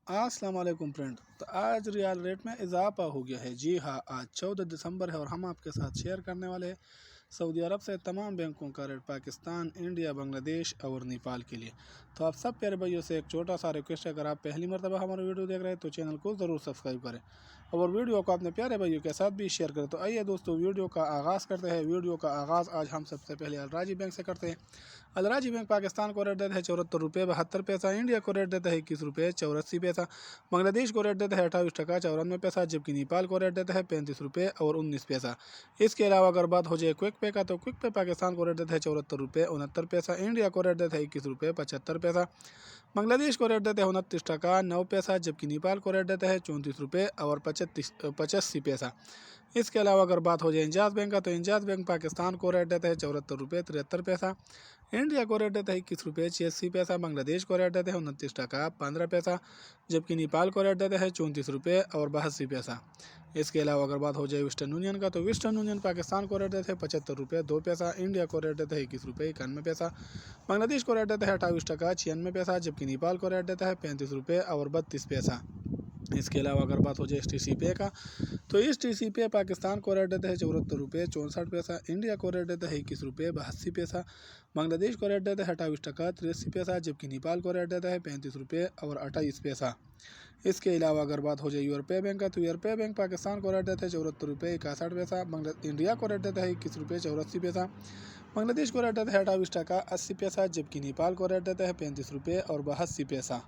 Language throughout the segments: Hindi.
अस्सलाम वालेकुम फ्रेंड। तो आज रियाल रेट में इजाफा हो गया है। जी हाँ, आज 14 दिसंबर है और हम आपके साथ शेयर करने वाले हैं सऊदी अरब से तमाम बैंकों का रेट पाकिस्तान, इंडिया, बांग्लादेश और नेपाल के लिए। तो आप सब प्यारे भाइयों से एक छोटा सा रिक्वेस्ट है, अगर आप पहली मरतबा हमारा वीडियो देख रहे हैं तो चैनल को ज़रूर सब्सक्राइब करें और वीडियो को अपने प्यारे भाइयों के साथ भी शेयर करें। तो आइए दोस्तों, वीडियो का आगाज़ करते हैं। वीडियो का आगाज़ आज हम सबसे पहले अलराजी बैंक से करते हैं। अलराजी बैंक पाकिस्तान को रेट देता है 74 रुपये 72 पैसा, इंडिया को रेट देता है 21 रुपये 84 पैसा, बांग्लादेश को रेट देता है 28 टका 94 पैसा, जबकि नेपाल को रेट देता है 35 रुपये और 19 पैसा। इसके अलावा अगर बात हो जाए क्विक पे का, तो क्विक पे पाकिस्तान को रेट देता है 74 रुपये 69 पैसा, इंडिया को रेट देता है 21 रुपये 75 पैसा, बांग्लादेश को रेट देता है 29 टका 9 पैसा, जबकि नेपाल को रेट देता है 34 रुपये और 85 पैसा। इसके अलावा अगर बात हो जाए इंजाज बैंक का, तो इंजाज बैंक पाकिस्तान को रेट देता है 74 रुपये 73 पैसा, इंडिया को रेट देता है 21 रुपये 86 पैसा, बांग्लादेश को रेट देता है 29 टका 15 पैसा, जबकि नेपाल को रेट देता है 34 रुपये और 82 पैसा। इसके अलावा अगर बात हो जाए वेस्टर्न यूनियन का, तो वेस्टर्न यूनियन पाकिस्तान को रेट देता है 75 रुपये 2 पैसा, इंडिया को रेट देता है 21 रुपये 91 पैसा, बांग्लादेश को रेट देता है 28 टका 96 पैसा, जबकि नेपाल को रेट देता है 35 रुपये और 32 पैसा। इसके अलावा अगर बात हो जाए STC पे का, तो STC पे पाकिस्तान को रेट देता है 74 रुपये 64 पैसा, इंडिया को रेट देता है 21 रुपये 82 पैसा, बांग्लादेश को रेट देता है 28 टका 83 पैसा, जबकि नेपाल को रेट देता है 35 रुपये और 28 पैसा। इसके अलावा अगर बात हो जाए यूरोपीय बैंक का, तो यूरोपीय बैंक पाकिस्तान को रेट देता है 74 रुपये 61 पैसा, इंडिया को रेट देता है 21 रुपये 84 पैसा, बांग्लादेश को रेट देता है 28 टका 80 पैसा, जबकि नेपाल को रेट देता है 35 रुपये और 82 पैसा।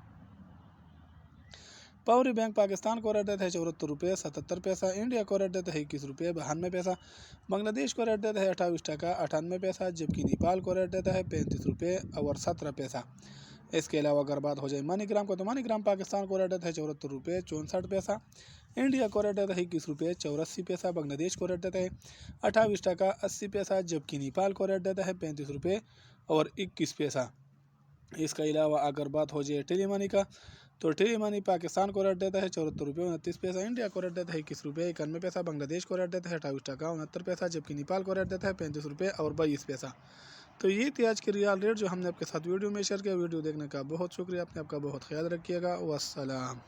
पौरी बैंक पाकिस्तान को रेट देता है 74 रुपये 77 पैसा, इंडिया को रेट देता है 21 रुपये 92 पैसा, बांग्लादेश को रेट देता है 28 टका 98 पैसा, जबकि नेपाल को रेट देता है 35 रुपये और 17 पैसा। इसके अलावा अगर बात हो जाए मनीग्राम को, तो मनीग्राम पाकिस्तान को रेट देता है 74 रुपये 64 पैसा, इंडिया को रेट देता है 21 रुपये 84 पैसा, बांग्लादेश को रेट देता है 28 टका 80 पैसा, जबकि नेपाल को रेट देता है 35 रुपये और 21 पैसा। इसके अलावा अगर बात हो जाए टेली मनी का, तो टेली मनी पाकिस्तान को रेट देता है 74 रुपये 29 पैसा, इंडिया को रेट देता है 21 रुपये 91 पैसा, बांग्लादेश को रेट देता है 28 टका 69 पैसा, जबकि नेपाल को रेट देता है 35 रुपये और 22 पैसा। तो ये थी आज की रियाल रेट जो हमने आपके साथ वीडियो में शेयर किया। वीडियो देखने का बहुत शुक्रिया। अपने आपका बहुत ख्याल रखिएगा। वस्सलाम।